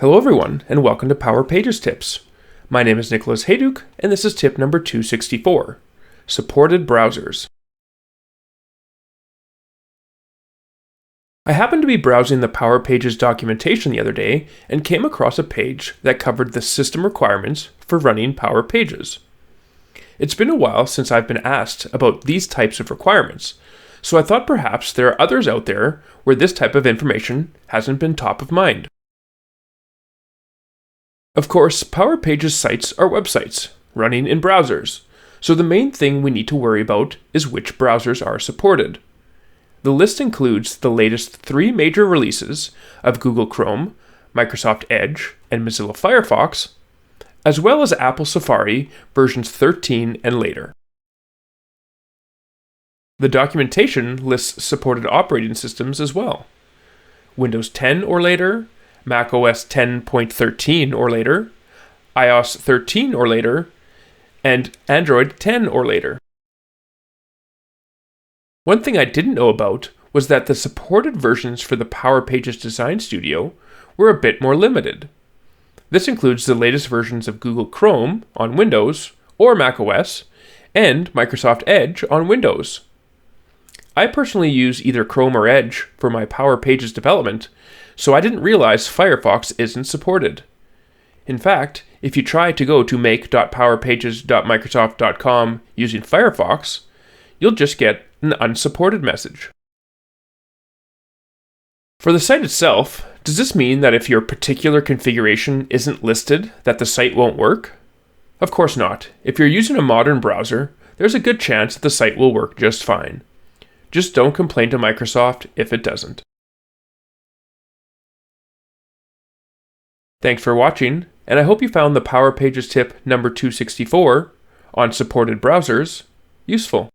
Hello everyone, and welcome to Power Pages Tips. My name is Nicholas Hayduk, and this is tip number 264, Supported Browsers. I happened to be browsing the Power Pages documentation the other day and came across a page that covered the system requirements for running Power Pages. It's been a while since I've been asked about these types of requirements, so I thought perhaps there are others out there where this type of information hasn't been top of mind. Of course, Power Pages sites are websites, running in browsers, so the main thing we need to worry about is which browsers are supported. The list includes the latest 3 major releases of Google Chrome, Microsoft Edge, and Mozilla Firefox, as well as Apple Safari versions 13 and later. The documentation lists supported operating systems as well: Windows 10 or later, Mac OS 10.13 or later, iOS 13 or later, and Android 10 or later. One thing I didn't know about was that the supported versions for the Power Pages Design Studio were a bit more limited. This includes the latest versions of Google Chrome on Windows or Mac OS, and Microsoft Edge on Windows. I personally use either Chrome or Edge for my Power Pages development, so I didn't realize Firefox isn't supported. In fact, if you try to go to make.powerpages.microsoft.com using Firefox, you'll just get an unsupported message. For the site itself, does this mean that if your particular configuration isn't listed, that the site won't work? Of course not. If you're using a modern browser, there's a good chance that the site will work just fine. Just don't complain to Microsoft if it doesn't. Thanks for watching, and I hope you found the Power Pages tip number 264 on supported browsers useful.